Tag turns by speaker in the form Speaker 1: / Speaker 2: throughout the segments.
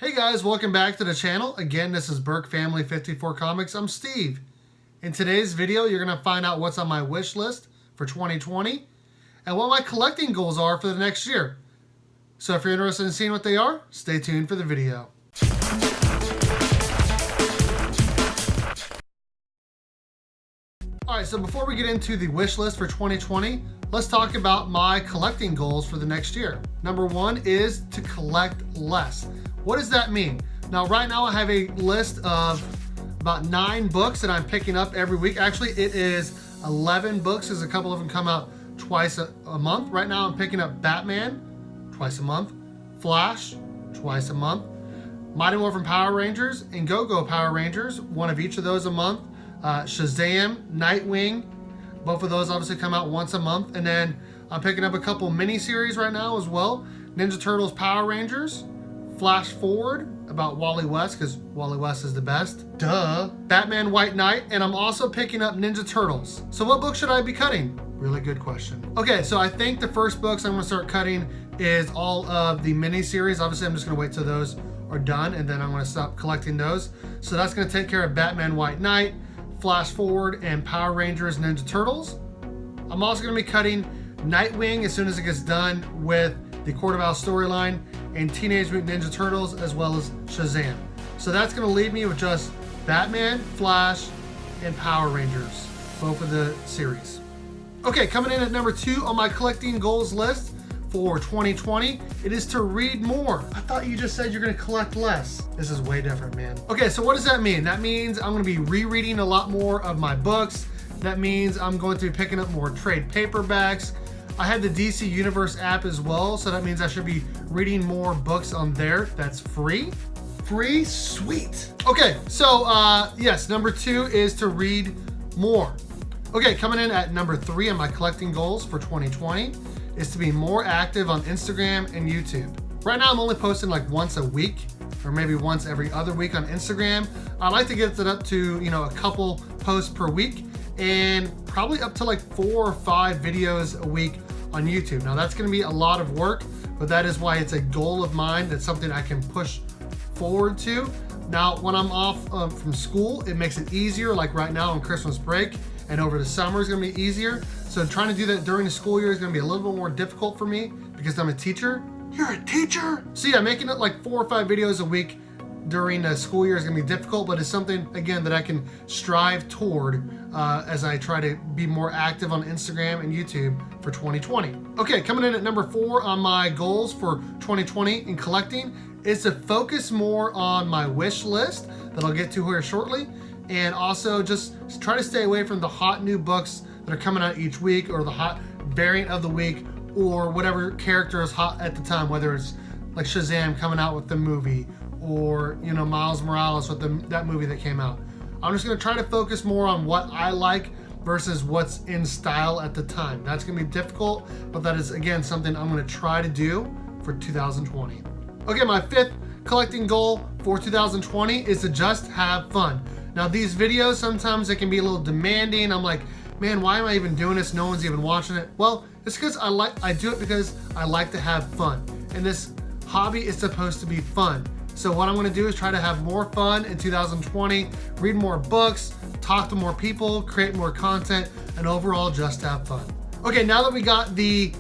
Speaker 1: Hey guys, welcome back to the channel. Again, this is Berkfamily54comics. I'm Steve. In today's video, you're going to find out what's on my wish list for 2020 and what my collecting goals are for the next year. So if you're interested in seeing what they are, stay tuned for the video. Alright, so before we get into the wish list for 2020, let's talk about my collecting goals for the next year. Number one is to collect less. What does that mean? Now, right now I have a list of about 9 books that I'm picking up every week. Actually, it is 11 books because a couple of them come out twice a month. Right now I'm picking up Batman twice a month, Flash twice a month, Mighty Morphin Power Rangers and Go-Go Power Rangers, one of each of those a month, Shazam, Nightwing, both of those obviously come out once a month. And then I'm picking up a couple mini-series right now as well. Ninja Turtles Power Rangers, Flash Forward about Wally West, because Wally West is the best. Duh. Batman White Knight, and I'm also picking up Ninja Turtles. So what book should I be cutting? Really good question. Okay, so I think the first books I'm gonna start cutting is all of the mini-series. Obviously, I'm just gonna wait till those are done, and then I'm gonna stop collecting those. So that's gonna take care of Batman White Knight, Flash Forward, and Power Rangers Ninja Turtles. I'm also gonna be cutting Nightwing as soon as it gets done with the Court of Owls storyline, and Teenage Mutant Ninja Turtles, as well as Shazam. So that's gonna leave me with just Batman, Flash, and Power Rangers, both of the series. Okay, coming in at number 2 on my collecting goals list for 2020, it is to read more. I thought you just said you're gonna collect less. This is way different, man. Okay, so what does that mean? That means I'm gonna be rereading a lot more of my books. That means I'm going to be picking up more trade paperbacks. I have the DC Universe app as well, so that means I should be reading more books on there. That's free. Free? Sweet. Okay, so yes, number 2 is to read more. Okay, coming in at number 3 on my collecting goals for 2020 is to be more active on Instagram and YouTube. Right now I'm only posting like once a week or maybe once every other week on Instagram. I'd like to get it up to, a couple posts per week and probably up to like 4 or 5 videos a week on YouTube. Now that's gonna be a lot of work, but that is why it's a goal of mine. That's something I can push forward to. Now, when I'm off from school, it makes it easier. Like right now on Christmas break and over the summer is gonna be easier. So trying to do that during the school year is gonna be a little bit more difficult for me because I'm a teacher. You're a teacher? So yeah, making it like 4 or 5 videos a week during the school year is gonna be difficult, but it's something, again, that I can strive toward as I try to be more active on Instagram and YouTube for 2020. Okay, coming in at number 4 on my goals for 2020 in collecting is to focus more on my wish list that I'll get to here shortly, and also just try to stay away from the hot new books that are coming out each week or the hot variant of the week or whatever character is hot at the time, whether it's like Shazam coming out with the movie or Miles Morales with that movie that came out. I'm just gonna try to focus more on what I like versus what's in style at the time. That's gonna be difficult, but that is, again, something I'm gonna try to do for 2020. Okay, my 5th collecting goal for 2020 is to just have fun. Now these videos, sometimes they can be a little demanding. I'm like, man, why am I even doing this? No one's even watching it. Well, it's because I do it because I like to have fun. And this hobby is supposed to be fun. So what I'm gonna do is try to have more fun in 2020, read more books, talk to more people, create more content, and overall just have fun. Okay, now that we got the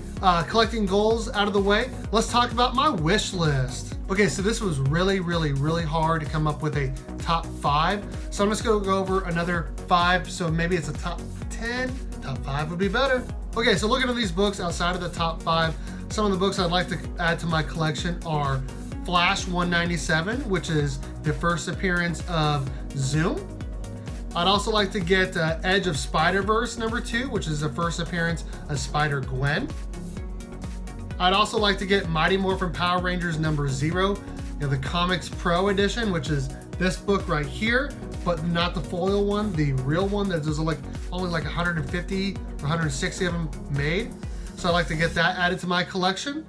Speaker 1: collecting goals out of the way, let's talk about my wish list. Okay, so this was really, really, really hard to come up with a top 5. So I'm just gonna go over another 5, so maybe it's a top 10. Top 5 would be better. Okay, so looking at these books outside of the top 5, some of the books I'd like to add to my collection are Flash 197, which is the first appearance of Zoom. I'd also like to get Edge of Spider-Verse number 2, which is the first appearance of Spider-Gwen. I'd also like to get Mighty Morphin Power Rangers number 0, the Comics Pro edition, which is this book right here, but not the foil one, the real one that there's only like 150 or 160 of them made. So I'd like to get that added to my collection.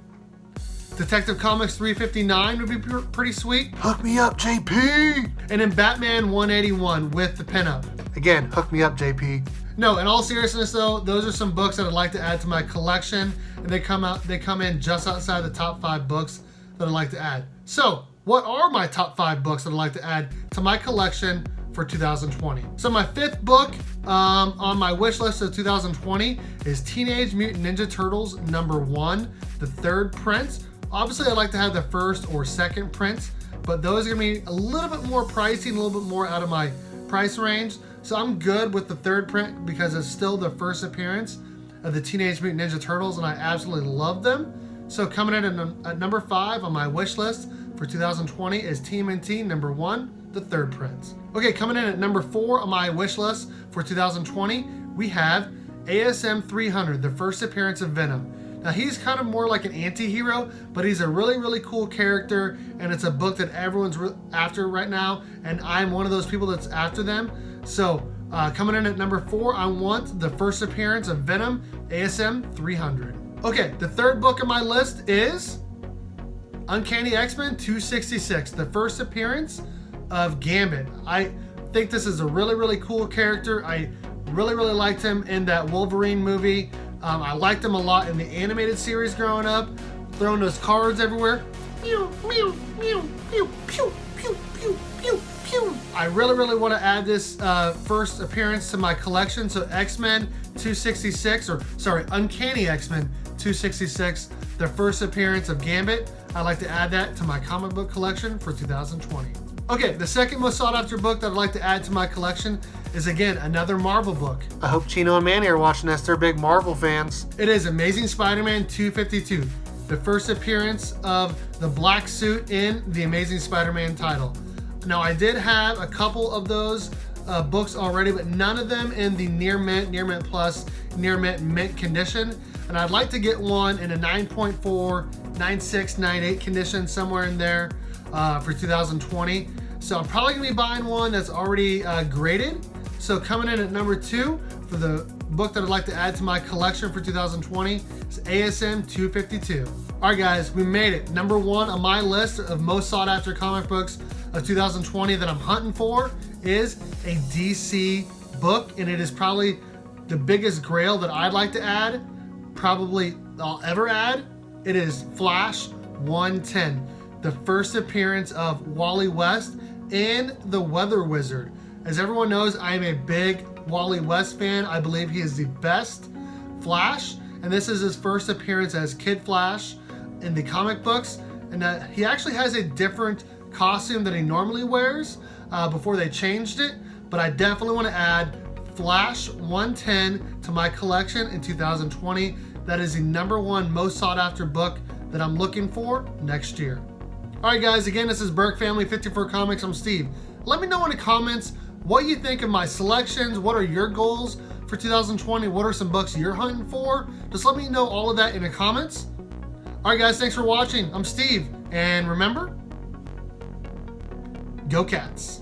Speaker 1: Detective Comics 359 would be pretty sweet. Hook me up, JP! And then Batman 181 with the pinup. Again, hook me up, JP. No, in all seriousness though, those are some books that I'd like to add to my collection, and they come in just outside the top 5 books that I'd like to add. So, what are my top 5 books that I'd like to add to my collection for 2020. So my 5th book on my wish list of 2020 is Teenage Mutant Ninja Turtles #1, the 3rd print. Obviously, I'd like to have the 1st or 2nd print, but those are gonna be a little bit more pricey and a little bit more out of my price range. So I'm good with the 3rd print because it's still the first appearance of the Teenage Mutant Ninja Turtles, and I absolutely love them. So coming in at number 5 on my wish list for 2020 is TMNT #1, the 3rd print. Okay, coming in at number 4 on my wish list for 2020, we have ASM 300, the first appearance of Venom. Now he's kind of more like an anti-hero, but he's a really, really cool character, and it's a book that everyone's after right now, and I'm one of those people that's after them. So coming in at number 4, I want the first appearance of Venom, ASM 300. Okay, the 3rd book on my list is Uncanny X-Men 266, the first appearance of Gambit. I think this is a really, really cool character. I really, really liked him in that Wolverine movie. I liked him a lot in the animated series growing up, throwing those cards everywhere. Pew, pew, pew, pew, pew, pew, pew, pew, pew. I really, really want to add this first appearance to my collection. So X-Men 266, or sorry, Uncanny X-Men 266, the first appearance of Gambit. I'd like to add that to my comic book collection for 2020. Okay, the second most sought after book that I'd like to add to my collection is, again, another Marvel book. I hope Chino and Manny are watching this. They're big Marvel fans. It is Amazing Spider-Man 252, the first appearance of the black suit in the Amazing Spider-Man title. Now, I did have a couple of those books already, but none of them in the near mint plus, near mint condition. And I'd like to get one in a 9.4, 9.6, 9.8 condition, somewhere in there for 2020. So I'm probably gonna be buying one that's already graded. So coming in at number 2 for the book that I'd like to add to my collection for 2020 is ASM 252. All right, guys, we made it. Number 1 on my list of most sought after comic books of 2020 that I'm hunting for is a DC book, and it is probably the biggest grail that I'd like to add, probably I'll ever add. It is Flash 110, the first appearance of Wally West and the Weather Wizard. As everyone knows, I am a big Wally West fan. I believe he is the best Flash, and this is his first appearance as Kid Flash in the comic books. And he actually has a different costume than he normally wears before they changed it, but I definitely want to add Flash 110 to my collection in 2020. That is the number 1 most sought after book that I'm looking for next year. All right, guys, again, this is Berkfamily54comics. I'm Steve. Let me know in the comments what you think of my selections. What are your goals for 2020? What are some books you're hunting for? Just let me know all of that in the comments. All right, guys, thanks for watching. I'm Steve, and remember, go Cats.